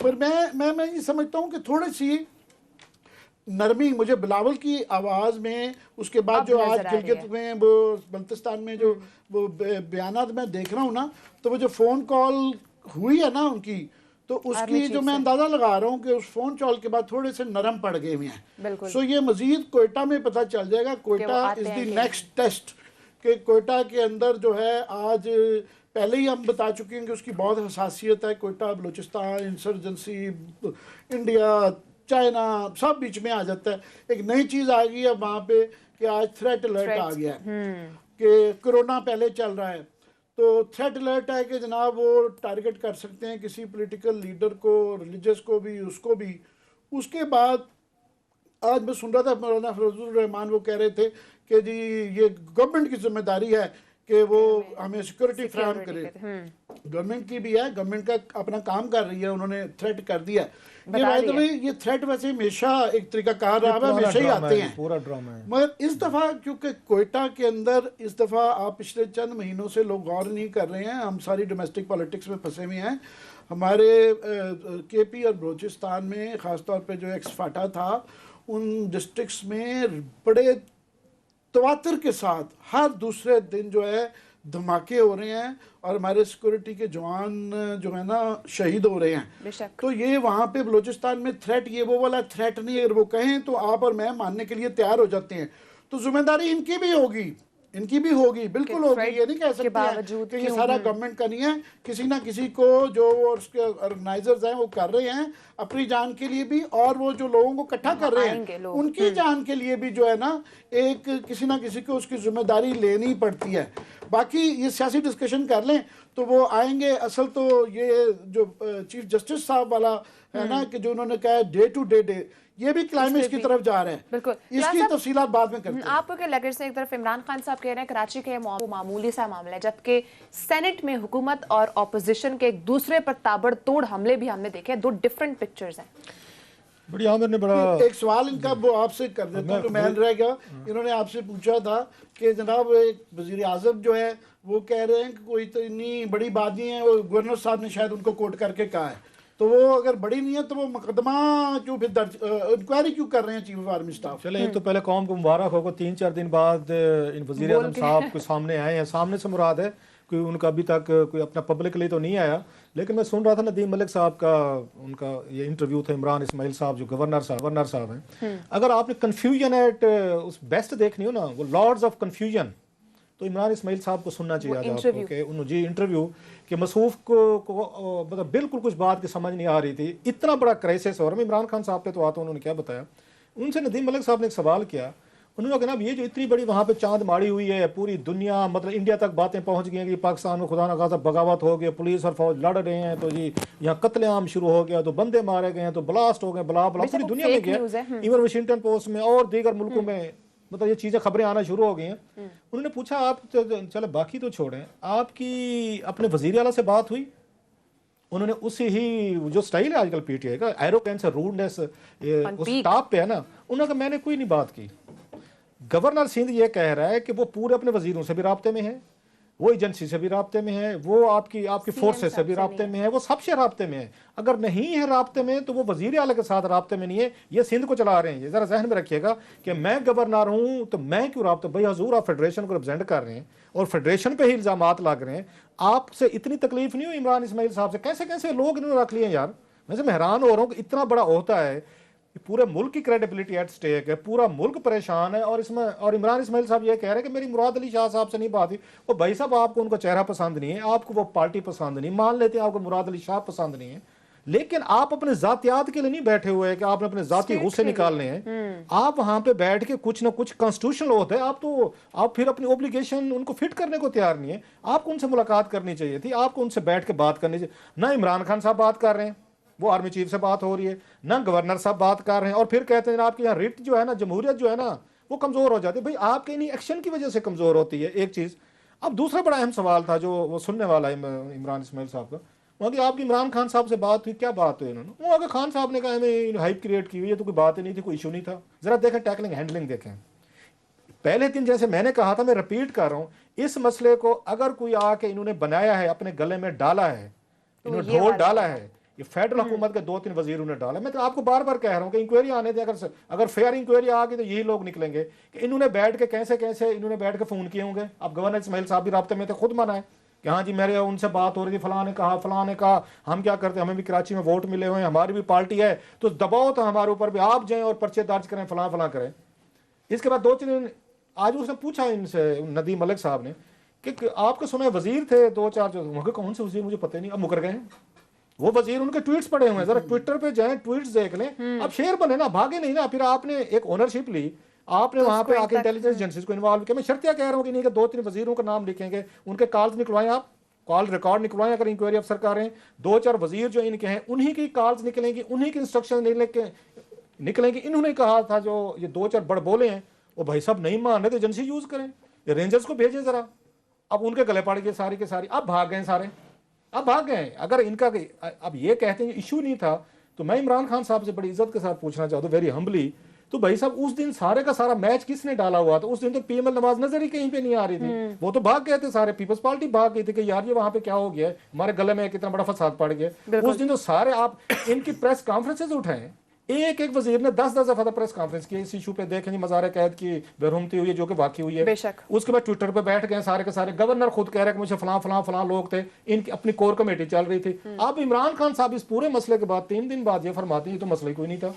پر میں یہ سمجھتا ہوں کہ تھوڑی سی نرمی مجھے بلاول کی آواز میں، اس کے بعد جو آج گلگت میں وہ بلتستان میں جو وہ بیانات میں دیکھ رہا ہوں نا، تو وہ جو فون کال ہوئی ہے نا ان کی، تو اس کی جو میں اندازہ لگا رہا ہوں کہ اس فون کال کے بعد تھوڑے سے نرم پڑ گئے ہوئے ہیں. سو یہ مزید کوئٹہ میں پتہ چل جائے گا. کوئٹہ از دی نیکسٹ ٹیسٹ، کہ کوئٹہ کے اندر جو ہے آج پہلے ہی ہم بتا چکے ہیں کہ اس کی بہت حساسیت ہے. Quetta, Balochistan, insurgency, India, China سب بیچ میں آ جاتا ہے. ایک نئی چیز آ گئی ہے وہاں پہ کہ آج تھریٹ الرٹ آ گیا ہے کہ کرونا پہلے چل رہا ہے، تو تھریٹ الرٹ ہے کہ جناب وہ ٹارگٹ کر سکتے ہیں کسی پولیٹیکل لیڈر کو، ریلیجس کو بھی، اس کو بھی. اس کے بعد آج میں سن رہا تھا مولانا فضل الرحمان وہ کہہ رہے تھے کہ جی یہ گورنمنٹ کی ذمہ داری ہے کہ وہ ہمیں سیکورٹی فراہم کرے. گورنمنٹ کی بھی ہے، گورنمنٹ کا اپنا کام کر رہی ہے، انہوں نے تھریٹ کر دیا ہے. یہ تھریٹ ویسے ہمیشہ ایک طریقہ کار رہا ہے، ہمیشہ ہی آتے ہیں پورا ڈرامہ ہے. مگر اس دفعہ کیونکہ کوئٹہ کے اندر اس دفعہ آپ پچھلے چند مہینوں سے لوگ غور نہیں کر رہے ہیں، ہم ساری ڈومیسٹک پالیٹکس میں پھنسے ہوئے ہیں. ہمارے کے پی اور بلوچستان میں خاص طور پہ جو ایکس فاٹا تھا، ان ڈسٹرکٹس میں بڑے تواتر کے ساتھ ہر دوسرے دن جو ہے دھماکے ہو رہے ہیں اور ہمارے سیکورٹی کے جوان جو ہے نا شہید ہو رہے ہیں. تو یہ وہاں پہ بلوچستان میں تھریٹ، یہ وہ والا تھریٹ نہیں. اگر وہ کہیں تو آپ اور میں ماننے کے لیے تیار ہو جاتے ہیں. تو ذمہ داری ان کی بھی ہوگی، ان کی بھی ہوگی، بالکل ہوگی. یہ نہیں کہہ سکتے ہیں کہ یہ سارا گورنمنٹ کا نہیں ہے. کسی نہ کسی کو جو اس کے آرگنائزرز ہیں وہ کر رہے ہیں اپنی جان کے لیے بھی، اور وہ جو لوگوں کو اکٹھا کر رہے ہیں ان کی جان کے لیے بھی جو ہے نا ایک کسی نہ کسی کو اس کی ذمہ داری لینی پڑتی ہے. باقی یہ سیاسی ڈسکشن کر لیں تو وہ آئیں گے. اصل تو یہ جو چیف جسٹس صاحب والا ہے نا کہ جو انہوں نے کہا ہے ڈے ٹو ڈے، یہ بھی کلائمیکس کی طرف جا رہے ہیں. بالکل اس کی تفصیلات بعد میں کرتے ہیں. آپ کو کیا لگ رہا ہے؟ ایک طرف عمران خان صاحب کہہ رہے ہیں کراچی کے معمولی سا معاملہ ہے، جبکہ سینٹ میں حکومت اور اپوزیشن کے ایک دوسرے پر تابڑ توڑ حملے بھی ہم نے دیکھے. دو ڈیفرنٹ پکچرز ہیں. بڑی عامر نے بڑا ایک سوال ان کا وہ آپ سے کر دیتا ہوں، میں رہ گیا. انہوں نے آپ سے پوچھا تھا کہ جناب وزیر اعظم جو ہے وہ کہہ رہے ہیں کہ کوئی تو اتنی بڑی بات نہیں ہے، وہ گورنر صاحب نے شاید ان کو کوٹ کر کے کہا ہے. تو وہ اگر بڑی نہیں ہے تو وہ مقدمہ کیوں پھر درج انکوائری کیوں کر رہے ہیں چیف آف آرمی اسٹاف؟ چلے ایک تو پہلے قوم کو مبارک ہو کہ 3-4 دن بعد ان وزیر اعظم صاحب کو سامنے آئے ہیں. سامنے سے مراد ہے کوئی ان کا ابھی تک کوئی اپنا پبلکلی تو نہیں آیا، لیکن میں سن رہا تھا ندیم ملک صاحب کا ان کا یہ انٹرویو تھا عمران اسماعیل صاحب جو گورنر صاحب ہیں. اگر آپ نے کنفیوژن ایٹ اس بیسٹ دیکھنی ہو نا، وہ لارڈز آف کنفیوژن، تو عمران اسماعیل صاحب کو سننا چاہیے آج آپ کو کہ انہوں جی انٹرویو کہ مصروف کو مطلب بالکل کچھ بات کی سمجھ نہیں آ رہی تھی. اتنا بڑا کرائسس ہو رہا. میں عمران خان صاحب پہ تو آتا ہوں، انہوں نے کیا بتایا. ان سے ندیم ملک صاحب نے ایک سوال کیا. انہوں نے کہا یہ جو اتنی بڑی وہاں پہ چاند ماڑی ہوئی ہے، پوری دنیا مطلب انڈیا تک باتیں پہنچ گئی ہیں کہ پاکستان میں خدا نخواستہ بغاوت ہو گئی، پولیس اور فوج لڑ رہے ہیں، تو جی یہاں قتل عام شروع ہو گیا، تو بندے مارے گئے ہیں، تو بلاسٹ ہو گئے، بلا پوری دنیا میں گیا. ایون واشنگٹن پوسٹ میں اور دیگر ملکوں میں مطلب یہ چیزیں خبریں آنا شروع ہو گئی ہیں. انہوں نے پوچھا آپ چلے باقی تو چھوڑیں، آپ کی اپنے وزیر اعلیٰ سے بات ہوئی؟ انہوں نے اسی ہی جو سٹائل ہے آج کل پی ٹی آئی کا، ایروگینس اور روڈنس اس ٹاپ پہ ہے نا، انہوں نے کہا میں نے کوئی نہیں بات کی. گورنر سندھ یہ کہہ رہا ہے کہ وہ پورے اپنے وزیروں سے بھی رابطے میں ہے، وہ ایجنسی سے بھی رابطے میں ہے، وہ آپ کی فورسز سے بھی رابطے میں ہے، وہ سب سے رابطے میں ہے. اگر نہیں ہے رابطے میں تو وہ وزیر اعلیٰ کے ساتھ رابطے میں نہیں ہے. یہ سندھ کو چلا رہے ہیں. یہ ذرا ذہن میں رکھیے گا کہ میں گورنر ہوں تو میں کیوں رابطہ؟ بھائی حضور آپ فیڈریشن کو ریپرزینٹ کر رہے ہیں اور فیڈریشن پہ ہی الزامات لگ رہے ہیں. آپ سے اتنی تکلیف نہیں ہوئی عمران اسماعیل صاحب سے؟ کیسے لوگ انہوں نے رکھ لیے یار. میں حیران ہو رہا ہوں کہ اتنا بڑا عہدہ ہے، پورے ملک کی کریڈیبلٹی ایٹ سٹیک ہے، پورا ملک پریشان ہے، اور اس میں اور عمران اسماعیل صاحب یہ کہہ رہے ہیں کہ میری مراد علی شاہ صاحب سے نہیں بات ہوئی. وہ بھائی صاحب آپ کو ان کا چہرہ پسند نہیں ہے، آپ کو وہ پارٹی پسند نہیں، مان لیتے ہیں آپ کو مراد علی شاہ پسند نہیں ہے، لیکن آپ اپنے ذاتیات کے لیے نہیں بیٹھے ہوئے کہ آپ نے اپنے ذاتی غصے نکالنے ہیں. آپ وہاں پہ بیٹھ کے کچھ نہ کچھ کانسٹیٹیوشنل ہوتا ہے، آپ پھر اپنی اوبلیگیشن ان کو فٹ کرنے کو تیار نہیں ہے. آپ کو ان سے ملاقات کرنی چاہیے تھی، آپ کو ان سے بیٹھ کے بات کرنی چاہیے. نہ عمران خان صاحب بات کر رہے ہیں، وہ آرمی چیف سے بات ہو رہی ہے، نہ گورنر صاحب بات کر رہے ہیں، اور پھر کہتے ہیں آپ کے یہاں ریٹ جو ہے نا، جمہوریت جو ہے نا وہ کمزور ہو جاتی ہے. بھائی آپ کے انہی ایکشن کی وجہ سے کمزور ہوتی ہے ایک چیز. اب دوسرا بڑا اہم سوال تھا جو وہ سننے والا ہے عمران اسماعیل صاحب کا، وہ کہ آپ کی عمران خان صاحب سے بات ہوئی، کیا بات ہوئی؟ انہوں نے وہ اگر خان صاحب نے کہا ہمیں ہائپ کریٹ کی ہوئی ہے، تو کوئی بات ہی نہیں تھی، کوئی ایشو نہیں تھا. ذرا دیکھیں ٹیکلنگ ہینڈلنگ دیکھیں. پہلے دن جیسے میں نے کہا تھا، میں ریپیٹ کر رہا ہوں، اس مسئلے کو اگر کوئی آ کے انہوں نے بنایا ہے، اپنے گلے میں ڈالا ہے، انہوں نے ڈھول ڈالا ہے یہ فیڈرل حکومت کے 2-3 وزیر انہیں ڈالا. میں تو آپ کو بار بار کہہ رہا ہوں کہ انکوائری آنے دیں. اگر فیئر انکوائری آ گئی تو یہی لوگ نکلیں گے کہ انہوں نے بیٹھ کے کیسے انہوں نے بیٹھ کے فون کیے ہوں گے. اب گورنر اسماعیل صاحب بھی رابطے میں تھے, خود مانا ہے کہ ہاں جی میرے ان سے بات ہو رہی تھی, فلاں نے کہا ہم کیا کرتے ہیں, ہمیں بھی کراچی میں ووٹ ملے ہوئے ہیں, ہماری بھی پارٹی ہے, تو دباؤ تو ہمارے اوپر بھی, آپ جائیں اور پرچے درج کریں, فلاں کریں. اس کے بعد 2-3 دن آج اس نے پوچھا ان سے, ندیم ملک صاحب نے, کہ آپ کو سنا ہے وزیر تھے 2-4 جو, وہاں کے کون سے وزیر مجھے پتہ نہیں, اب مکر گئے ہیں وہ وزیر. ان کے ٹویٹس پڑے ہوئے ہیں, ذرا ٹویٹر پہ جائیں, ٹویٹس دیکھ لیں. اب شیر بنے نا, بھاگے نہیں نا. پھر آپ نے ایک اونرشپ لی, آپ نے وہاں پہ آ کے انٹیلیجنس ایجنسیز کو انوالو کیا. میں شرطیہ کہہ رہا ہوں کہ نہیں کہ 2-3 وزیروں کا نام لکھیں گے, ان کے کالز نکلوائیں, آپ کال ریکارڈ نکلوائیں اگر انکوائری افسر کر رہے ہیں. 2-4 وزیر جو ان کے ہیں انہی کی کالز نکلیں گی, انہی کی انسٹرکشن نکلیں گی. انہوں نے کہا تھا جو یہ 2-4 بڑ بولے ہیں, وہ بھائی صاحب نہیں مان رہے تو ایجنسی یوز کریں, یہ رینجرز کو بھیجیں ذرا. اب ان کے گلے پڑ گئے ساری کے ساری, اب بھاگ گئے سارے, اب بھاگ گئے. اگر ان کا اب یہ کہتے ہیں ایشو نہیں تھا, تو میں عمران خان صاحب سے بڑی عزت کے ساتھ پوچھنا چاہتا ہوں, ویری ہمبلی, تو بھائی صاحب اس دن سارے کا سارا میچ کس نے ڈالا ہوا تھا؟ اس دن تو پی ایم ایل نواز نظر ہی کہیں پہ نہیں آ رہی تھی, وہ تو بھاگ گئے تھے سارے. پیپلز پارٹی بھاگ گئی تھی کہ یار یہ وہاں پہ کیا ہو گیا ہے, ہمارے گلے میں کتنا بڑا فساد پڑ گیا. اس دن تو سارے, آپ ان کی پریس کانفرنسز اٹھائیں, ایک وزیر نے 10 دفعہ پریس کانفرنس کی اس ایشو پہ. دیکھیں مزار قید کی برہمتی ہوئی ہے جو کہ واقعی ہوئی ہے. اس کے بعد ٹویٹر پہ بیٹھ گئے سارے کے سارے. گورنر خود کہہ رہے کہ مجھے فلاں لوگ تھے, ان کی اپنی کور کمیٹی چل رہی تھی. اب عمران خان صاحب اس پورے مسئلے کے بعد 3 دن بعد یہ فرماتے ہیں یہ تو مسئلہ ہی کوئی نہیں تھا,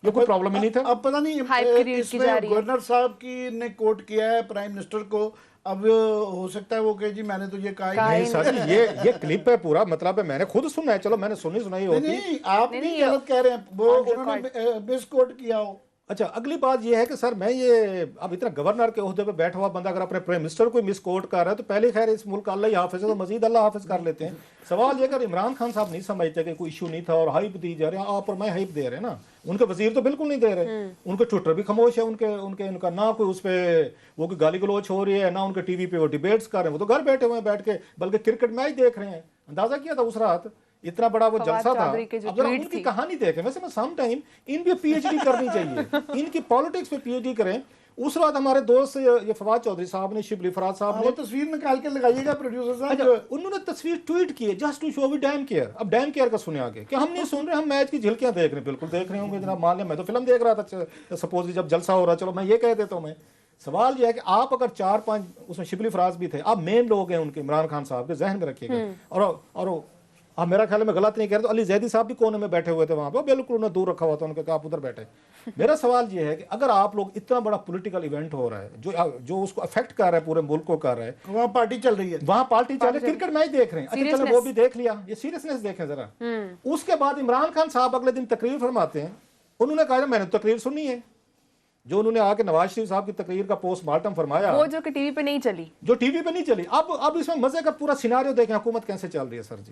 یہ کوئی پرابلم ہی نہیں تھا. اب پتہ نہیں اس میں گورنر صاحب کی نے کوٹ کیا ہے پرائم منسٹر کو. اب ہو سکتا ہے وہ کہ جی میں نے تو یہ کہا نہیں سر, یہ کلپ ہے پورا, مطلب ہے میں نے خود سنا ہے, چلو میں نے سنائی ہوتی. نہیں آپ بھی غلط کہہ رہے ہیں, وہ انہوں نے مس کوٹ کیا ہو. اچھا, اگلی بات یہ ہے کہ سر میں یہ اب اتنا گورنر کے عہدے پہ بیٹھا ہوا بندہ اگر اپنے پرائم منسٹر کو مس کوٹ کر رہا ہے تو پہلے خیر اس ملک کا اللہ ہی حافظ ہے, تو مزید اللہ حافظ کر لیتے ہیں. سوال یہ اگر عمران خان صاحب نہیں سمجھتے کہ کوئی ایشو نہیں تھا اور ہائپ دی جا رہے ہیں, آپ اور میں ہائپ دے رہے ہیں نا, ان کے وزیر تو بالکل نہیں دے رہے. ان کے ٹویٹر بھی خاموش ہے, ان کا نہ کوئی اس پہ وہ کوئی گالی گلوچ ہو رہی ہے, نہ ان کے ٹی وی پہ وہ ڈیبیٹس کر رہے ہیں. وہ تو گھر بیٹھے ہوئے ہیں بیٹھ کے, بلکہ کرکٹ میچ دیکھ رہے ہیں. اندازہ کیا تھا اس رات اتنا بڑا وہ جلسہ تھا. اب ذرا ان کی کہانی دیکھیں. ویسے میں سم ٹائم ان پہ پی ایچ ڈی کرنی چاہیے, ان کی پالیٹکس پہ پی ایچ ڈی کریں. اس رات ہمارے دوست یہ فواد چودھری صاحب نے, شبلی فراد صاحب نے, وہ تصویر نکال کے لگائیے گا پروڈیوسر صاحب, انہوں نے تصویر ٹویٹ کی ہے just to show we damn care. اب ڈیم کیئر کا سنے آگے کہ ہم نہیں سن رہے, ہم میچ کی جھلکیاں دیکھ رہے ہیں. بالکل دیکھ رہے ہوں گے جناب, مان لیں میں تو فلم دیکھ رہا تھا سپوز جب جلسہ ہو رہا. چلو میں یہ کہہ دیتا ہوں. میں سوال یہ ہے کہ آپ اگر 4-5 اس میں شبلی فراز بھی تھے, آپ مین لوگ ہیں ان کے, عمران خان صاحب کے ذہن میں رکھیے گا. اور اب میرا خیال میں غلط نہیں کہہ رہے تو علی زیدی صاحب بھی کونے میں بیٹھے ہوئے تھے وہاں پہ, بالکل انہیں دور رکھا ہوا تھا, ان کے کہا آپ ادھر بیٹھے. میرا سوال یہ ہے کہ اگر آپ لوگ اتنا بڑا پولیٹیکل ایونٹ ہو رہا ہے جو اس کو افیکٹ کر رہا ہے, پورے ملک کو کر رہا ہے, وہاں پارٹی چل رہی ہے, وہاں پارٹی چل رہی ہے, کرکٹ میچ دیکھ رہے ہیں. اچھا چلو وہ بھی دیکھ لیا, یہ سیریسنس دیکھیں ذرا. اس کے بعد عمران خان صاحب اگلے دن تقریر فرماتے ہیں. انہوں نے کہا میں نے تقریر سنی ہے, جو انہوں نے آ کے نواز شریف صاحب کی تقریر کا پوسٹ مارٹم فرمایا, وہ جو کہ ٹی وی پہ نہیں چلی, جو ٹی وی پہ نہیں چلی. اب اس میں مزے کا پورا سیناریو دیکھیں حکومت کیسے چل رہی ہے سر جی.